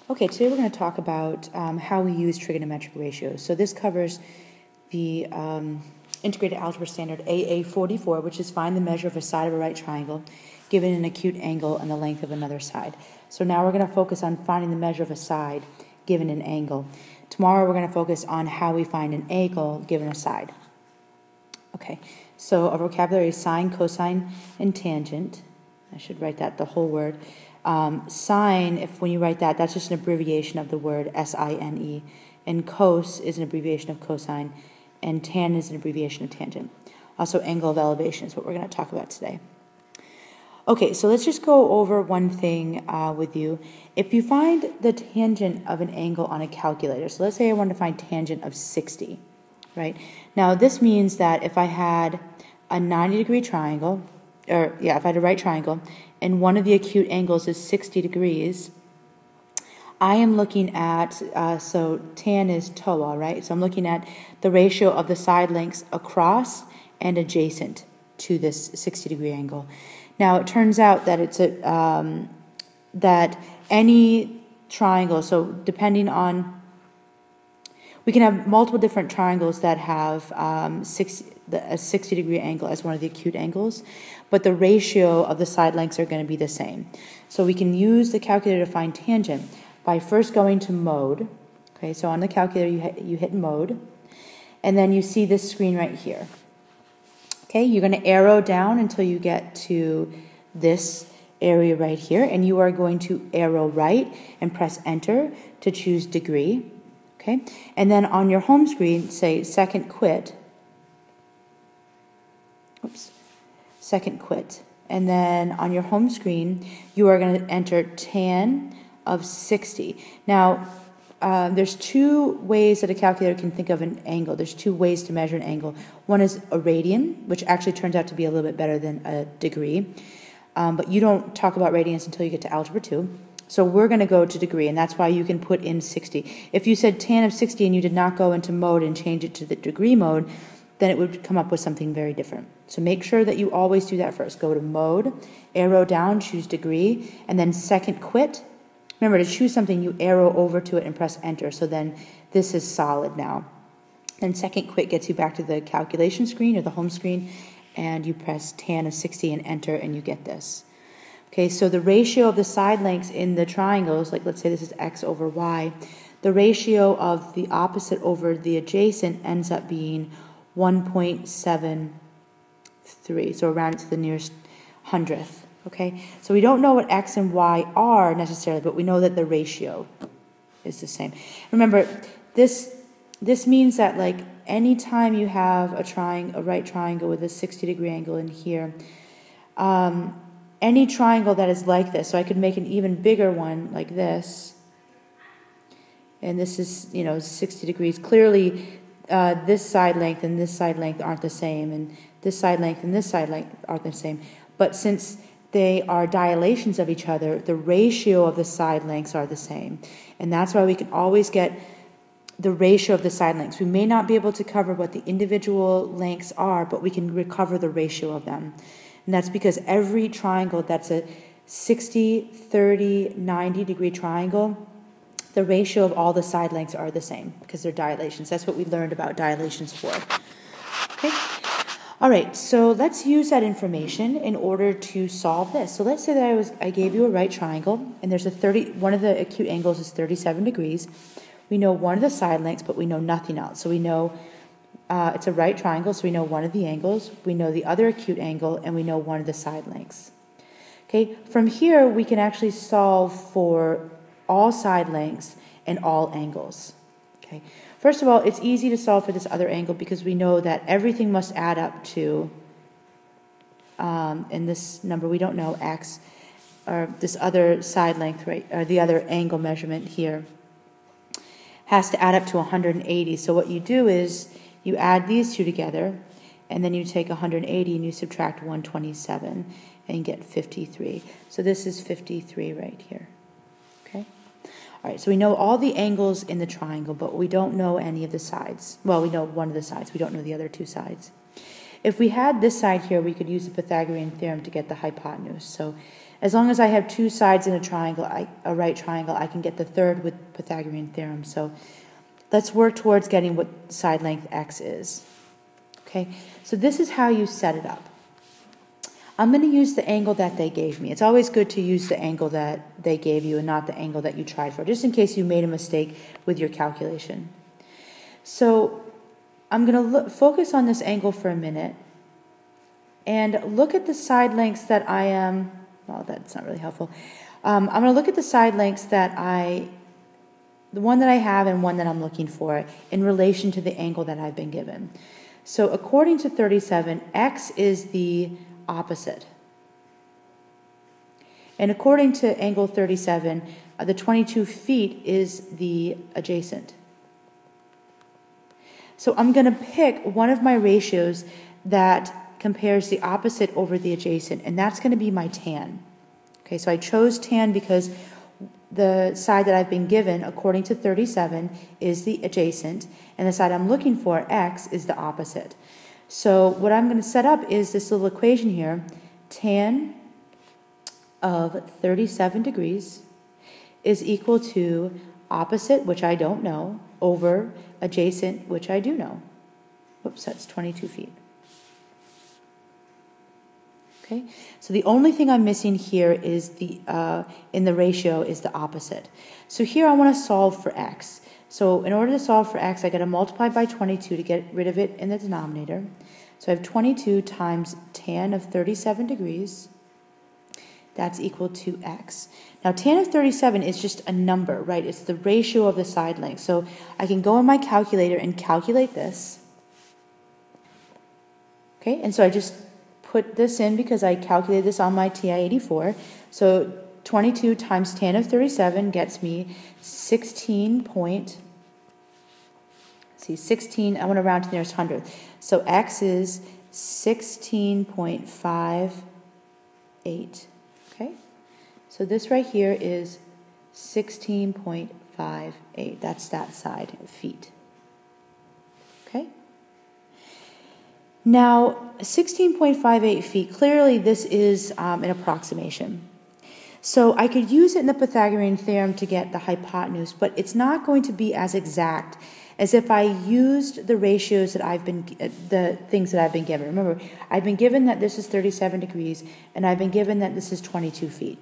Okay, today we're going to talk about how we use trigonometric ratios. So this covers the Integrated Algebra Standard AA44, which is find the measure of a side of a right triangle given an acute angle and the length of another side. So now we're going to focus on finding the measure of a side given an angle. Tomorrow we're going to focus on how we find an angle given a side. Okay, so our vocabulary is sine, cosine, and tangent. I should write that, the whole word. Sine, when you write that, that's just an abbreviation of the word S-I-N-E. And cos is an abbreviation of cosine. And tan is an abbreviation of tangent. Also, angle of elevation is what we're going to talk about today. Okay, so let's just go over one thing with you. If you find the tangent of an angle on a calculator, so let's say I want to find tangent of 60, right? Now, this means that if I had a 90-degree triangle, if I had a right triangle, and one of the acute angles is 60 degrees, I am looking at, so tan is TOA, right? So I'm looking at the ratio of the side lengths across and adjacent to this 60-degree angle. Now, it turns out that it's that any triangle, so depending on, we can have multiple different triangles that have a 60-degree angle as one of the acute angles, but the ratio of the side lengths are going to be the same. So we can use the calculator to find tangent by first going to mode. Okay, so on the calculator you hit mode, and then you see this screen right here. Okay, you're going to arrow down until you get to this area right here, and you are going to arrow right and press enter to choose degree. Okay, and then on your home screen, say second quit. Second quit. And then on your home screen, you are going to enter tan of 60. Now, there's two ways that a calculator can think of an angle. There's two ways to measure an angle. One is a radian, which actually turns out to be a little bit better than a degree. But you don't talk about radians until you get to Algebra 2. So we're going to go to degree, and that's why you can put in 60. If you said tan of 60 and you did not go into mode and change it to the degree mode, then it would come up with something very different. So make sure that you always do that first. Go to mode, arrow down, choose degree, and then second quit. Remember, to choose something, you arrow over to it and press enter. So then this is solid now. Then second quit gets you back to the calculation screen or the home screen, and you press tan of 60 and enter, and you get this. Okay, so the ratio of the side lengths in the triangles, like let's say this is x over y, the ratio of the opposite over the adjacent ends up being 1.73, so around it to the nearest hundredth. Okay, so we don't know what x and y are necessarily, but we know that the ratio is the same. Remember, this means that like anytime you have a right triangle with a 60-degree angle in here, any triangle that is like this, so I could make an even bigger one like this, and this is 60 degrees. Clearly, this side length and this side length aren't the same, and this side length and this side length aren't the same. But since they are dilations of each other, the ratio of the side lengths are the same. And that's why we can always get the ratio of the side lengths. We may not be able to cover what the individual lengths are, but we can recover the ratio of them. And that's because every triangle that's a 60, 30, 90-degree triangle, the ratio of all the side lengths are the same because they're dilations. That's what we learned about dilations for. Okay? All right, so let's use that information in order to solve this. So let's say that I gave you a right triangle, and there's one of the acute angles is 37 degrees. We know one of the side lengths, but we know nothing else. So we know it's a right triangle, so we know one of the angles. We know the other acute angle, and we know one of the side lengths. Okay, from here, we can actually solve for all side lengths and all angles. Okay. First of all, it's easy to solve for this other angle because we know that everything must add up to, in this number we don't know, x, or this other side length, right, or the other angle measurement here, has to add up to 180. So what you do is you add these two together, and then you take 180 and you subtract 127, and you get 53. So this is 53 right here. Okay? All right, so we know all the angles in the triangle, but we don't know any of the sides. Well, we know one of the sides. We don't know the other two sides. If we had this side here, we could use the Pythagorean theorem to get the hypotenuse. So As long as I have two sides in a triangle, a right triangle, I can get the third with Pythagorean theorem. So let's work towards getting what side length x is. Okay, so this is how you set it up. I'm going to use the angle that they gave me. It's always good to use the angle that they gave you and not the angle that you tried for, just in case you made a mistake with your calculation. So I'm going to focus on this angle for a minute and look at the side lengths that I am, well, that's not really helpful. I'm going to look at the side lengths that the one that I have and one that I'm looking for in relation to the angle that I've been given. So according to 37, x is the opposite. And according to angle 37, the 22 feet is the adjacent. So I'm going to pick one of my ratios that compares the opposite over the adjacent, and that's going to be my tan. Okay, so I chose tan because the side that I've been given, according to 37, is the adjacent, and the side I'm looking for, x, is the opposite. So what I'm going to set up is this little equation here, tan of 37 degrees is equal to opposite, which I don't know, over adjacent, which I do know. Oops, that's 22 feet. Okay, so the only thing I'm missing here is in the ratio is the opposite. So here I want to solve for x. So in order to solve for x, I got to multiply by 22 to get rid of it in the denominator. So I have 22 times tan of 37 degrees. That's equal to x. Now tan of 37 is just a number, right? It's the ratio of the side length. So I can go in my calculator and calculate this. Okay, and so I just put this in because I calculated this on my TI-84. So 22 times tan of 37 gets me 16 point, I want to round to the nearest hundredth. So x is 16.58. Okay? So this right here is 16.58. That's that side, feet. Okay? Now, 16.58 feet, clearly this is an approximation. So I could use it in the Pythagorean theorem to get the hypotenuse, but it's not going to be as exact as if I used the ratios that the things that I've been given. Remember, I've been given that this is 37 degrees, and I've been given that this is 22 feet.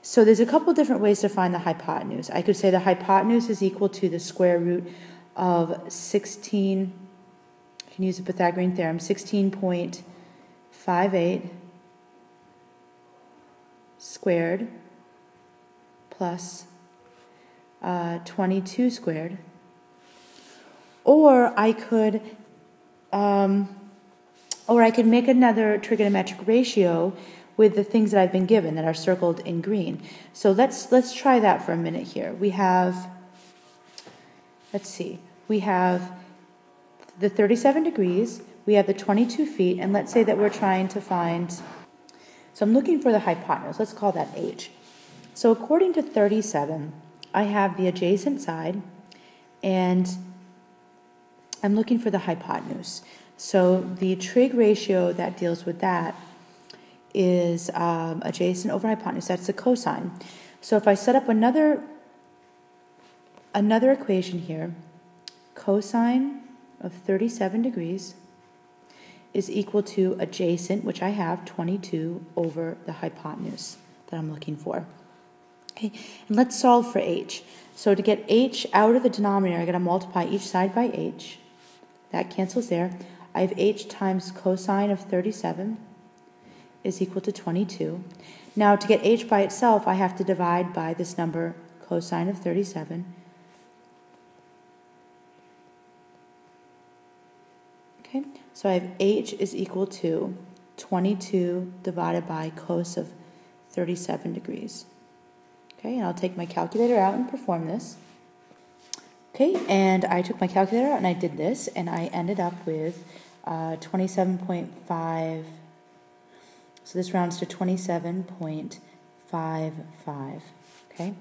So there's a couple different ways to find the hypotenuse. I could say the hypotenuse is equal to the square root of 16, I can use the Pythagorean theorem, 16.58 squared plus 22 squared. Or I could make another trigonometric ratio with the things that I've been given that are circled in green. So let's try that for a minute here. We have, let's see, we have the 37 degrees, we have the 22 feet, and let's say that we're trying to find, so I'm looking for the hypotenuse. Let's call that h. So according to 37, I have the adjacent side, and I'm looking for the hypotenuse. So the trig ratio that deals with that is adjacent over hypotenuse. That's the cosine. So if I set up another equation here, cosine of 37 degrees is equal to adjacent, which I have, 22 over the hypotenuse that I'm looking for. Okay, and let's solve for h. So to get h out of the denominator, I got to multiply each side by h. That cancels there. I have h times cosine of 37 is equal to 22. Now to get h by itself, I have to divide by this number, cosine of 37. Okay, so I have h is equal to 22 divided by cos of 37 degrees. Okay, and I'll take my calculator out and perform this. Okay, and I took my calculator out and I did this, and I ended up with 27.5. So this rounds to 27.55. Okay,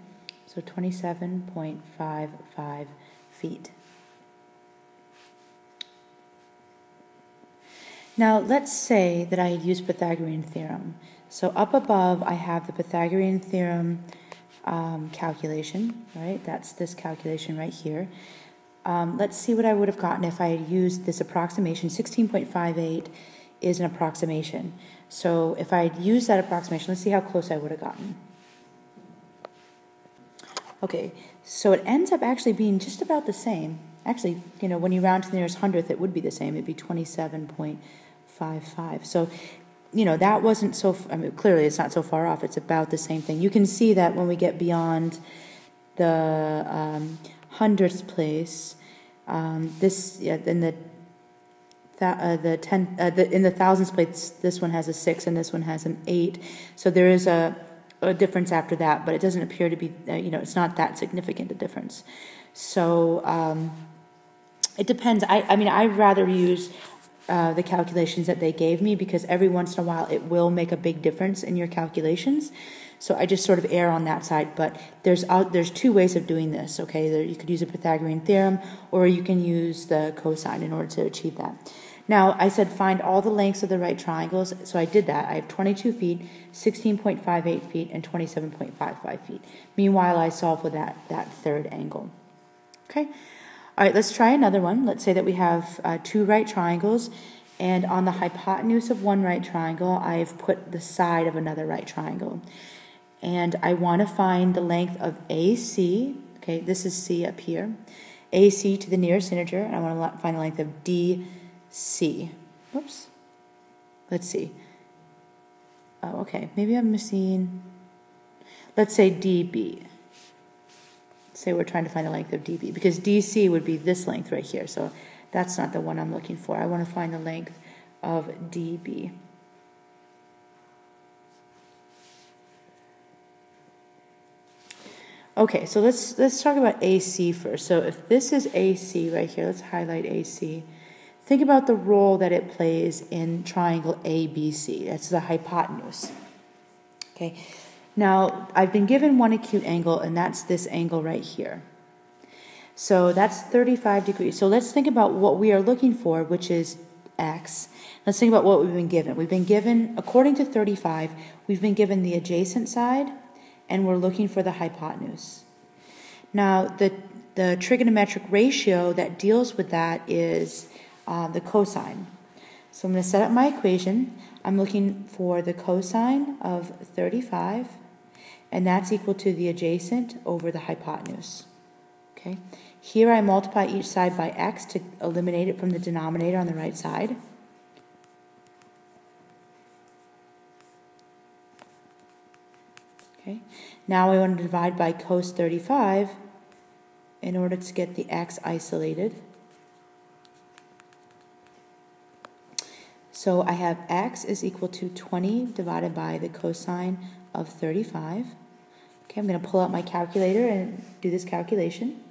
so 27.55 feet. Now let's say that I had used Pythagorean theorem. So up above, I have the Pythagorean theorem calculation, right? That's this calculation right here. Let's see what I would have gotten if I had used this approximation. 16.58 is an approximation. So if I had used that approximation, let's see how close I would have gotten. Okay, so it ends up actually being just about the same. Actually, you know, when you round to the nearest hundredth, it would be the same. It'd be 27.55. So, you know, that wasn't so, I mean, clearly it's not so far off. It's about the same thing. You can see that when we get beyond the hundredths place, this, yeah, in the thousands place, this one has a 6 and this one has an 8. So there is a difference after that, but it doesn't appear to be, you know, it's not that significant a difference. So it depends. I mean, I'd rather use the calculations that they gave me because every once in a while it will make a big difference in your calculations. So I just sort of err on that side. But there's 2 ways of doing this. Okay, you could use a Pythagorean theorem, or you can use the cosine in order to achieve that. Now, I said find all the lengths of the right triangles, so I did that. I have 22 feet, 16.58 feet, and 27.55 feet. Meanwhile, I solve for that third angle. Okay? All right, let's try another one. Let's say that we have 2 right triangles, and on the hypotenuse of one right triangle, I've put the side of another right triangle. And I want to find the length of AC, okay, this is C up here, AC to the nearest integer, and I want to find the length of DC. Whoops. Let's see. Oh, okay. Maybe I'm missing. Let's say DB. Say we're trying to find the length of DB because DC would be this length right here. So that's not the one I'm looking for. I want to find the length of DB. Okay, so let's talk about AC first. So if this is AC right here, let's highlight AC. Think about the role that it plays in triangle ABC. That's the hypotenuse. Okay. Now, I've been given one acute angle, and that's this angle right here. So that's 35 degrees. So let's think about what we are looking for, which is x. Let's think about what we've been given. We've been given, according to 35, we've been given the adjacent side, and we're looking for the hypotenuse. Now, the trigonometric ratio that deals with that is the cosine. So I'm going to set up my equation. I'm looking for the cosine of 35, and that's equal to the adjacent over the hypotenuse. Okay. Here I multiply each side by x to eliminate it from the denominator on the right side. Okay. Now I want to divide by cos 35 in order to get the x isolated. So I have x is equal to 20 divided by the cosine of 35. Okay, I'm going to pull out my calculator and do this calculation.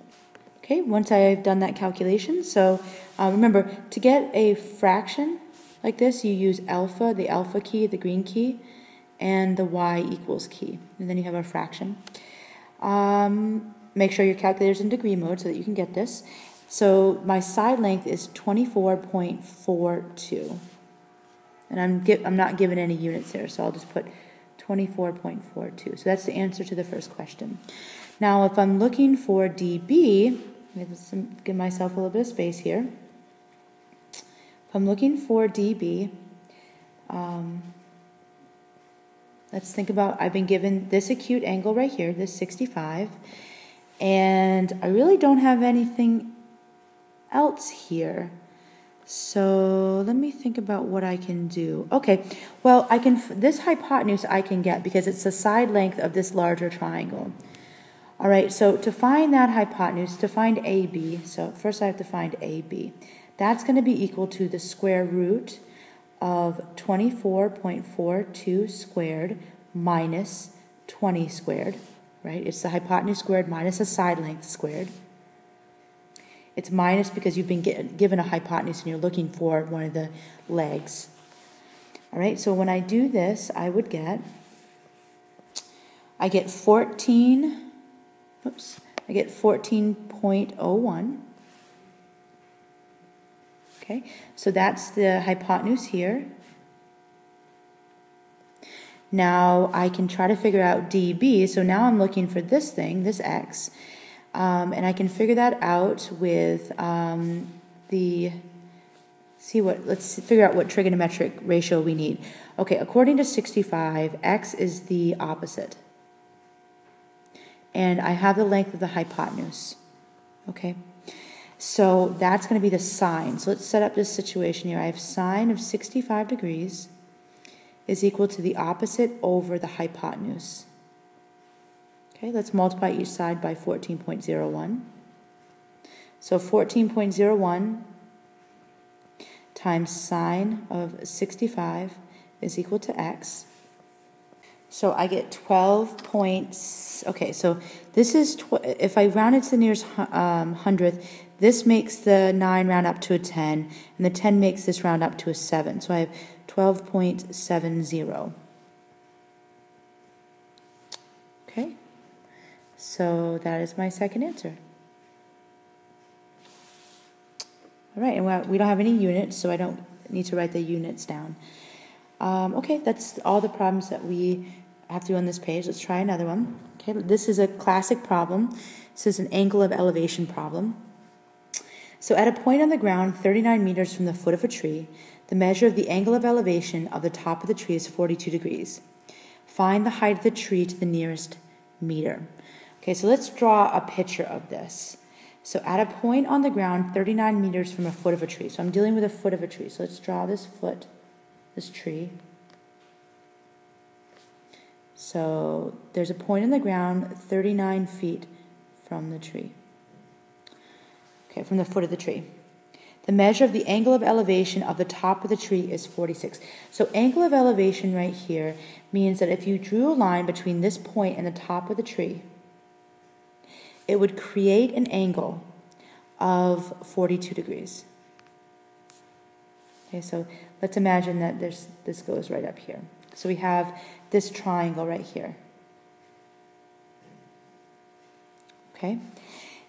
Okay, once I've done that calculation, so remember, to get a fraction like this, you use alpha, the alpha key, the green key, and the y equals key. And then you have a fraction. Make sure your calculator's in degree mode so that you can get this. So my side length is 24.42. And I'm not given any units there, so I'll just put 24.42. So that's the answer to the first question. Now, if I'm looking for dB, let's give myself a little bit of space here. If I'm looking for dB, let's think about, I've been given this acute angle right here, this 65, and I really don't have anything else here. So let me think about what I can do. Okay, well, this hypotenuse I can get because it's the side length of this larger triangle. All right, so to find that hypotenuse, to find AB, so first I have to find AB. That's going to be equal to the square root of 24.42 squared minus 20 squared, right? It's the hypotenuse squared minus the side length squared. It's minus because you've been given a hypotenuse and you're looking for one of the legs. All right, so when I do this, I get 14.01. Okay, so that's the hypotenuse here. Now I can try to figure out dB. So now I'm looking for this thing, this x, and I can figure that out with let's figure out what trigonometric ratio we need. Okay, according to 65, x is the opposite. And I have the length of the hypotenuse. Okay, so that's going to be the sine. So let's set up this situation here. I have sine of 65 degrees is equal to the opposite over the hypotenuse. Okay, let's multiply each side by 14.01. So 14.01 times sine of 65 is equal to x. So I get 12 points. Okay, so this is, if I round it to the nearest hundredth, this makes the 9 round up to a 10, and the 10 makes this round up to a 7. So I have 12.70. Okay, so that is my second answer. All right, and we don't have any units, so I don't need to write the units down. Okay, that's all the problems that we have to do on this page. Let's try another one. Okay, this is a classic problem. This is an angle of elevation problem. So at a point on the ground 39 meters from the foot of a tree, the measure of the angle of elevation of the top of the tree is 42 degrees. Find the height of the tree to the nearest meter. Okay, so let's draw a picture of this. So at a point on the ground 39 meters from a foot of a tree. So I'm dealing with a foot of a tree. So let's draw this foot, this tree. So there's a point in the ground 39 feet from the tree. Okay, from the foot of the tree. The measure of the angle of elevation of the top of the tree is 46. So angle of elevation right here means that if you drew a line between this point and the top of the tree, it would create an angle of 42 degrees. Okay, so let's imagine that this goes right up here. So we have this triangle right here. Okay.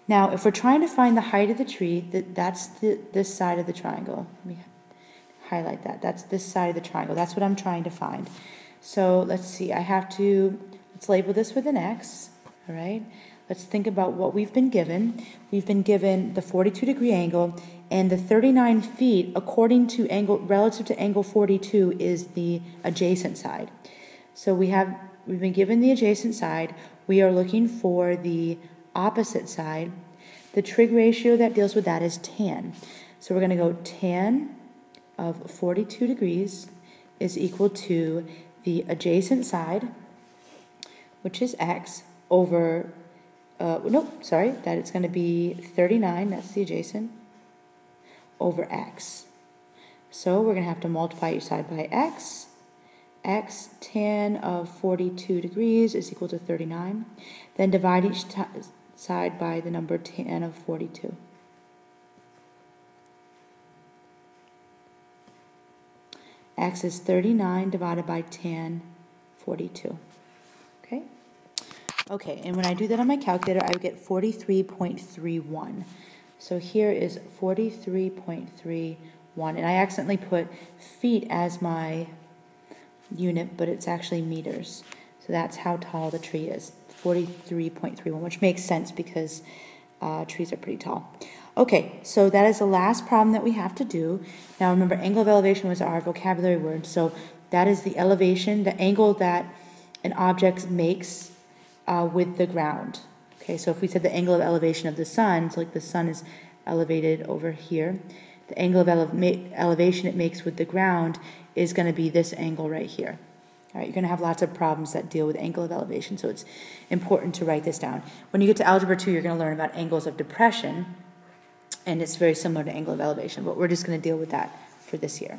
Now, if we're trying to find the height of the tree, that's this side of the triangle. Let me highlight that. That's this side of the triangle. That's what I'm trying to find. So let's see. Let's label this with an X. All right. Let's think about what we've been given. We've been given the 42-degree angle, and the 39 feet, according to angle, relative to angle 42, is the adjacent side. So we've been given the adjacent side. We are looking for the opposite side. The trig ratio that deals with that is tan. So we're going to go tan of 42 degrees is equal to the adjacent side, which is x, over, that it's going to be 39, that's the adjacent, over x. So we're going to have to multiply each side by x. X tan of 42 degrees is equal to 39. Then divide each side by the number tan of 42. X is 39 divided by tan 42. Okay? Okay, and when I do that on my calculator, I would get 43.31. So here is 43.31, and I accidentally put feet as my unit, but it's actually meters. So that's how tall the tree is, 43.31, which makes sense because trees are pretty tall. Okay, so that is the last problem that we have to do. Now remember, angle of elevation was our vocabulary word, so that is the elevation, the angle that an object makes with the ground. Okay, so if we said the angle of elevation of the sun, so like the sun is elevated over here, the angle of elevation it makes with the ground is going to be this angle right here. All right, you're going to have lots of problems that deal with angle of elevation, so it's important to write this down. When you get to Algebra 2, you're going to learn about angles of depression, and it's very similar to angle of elevation, but we're just going to deal with that for this year.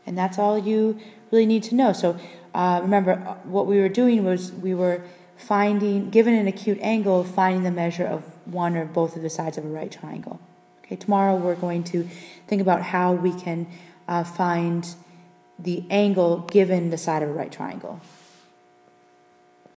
And that's all you really need to know. So remember, what we were doing was we were given an acute angle, finding the measure of one or both of the sides of a right triangle. Okay, tomorrow we're going to think about how we can find the angle given the side of a right triangle.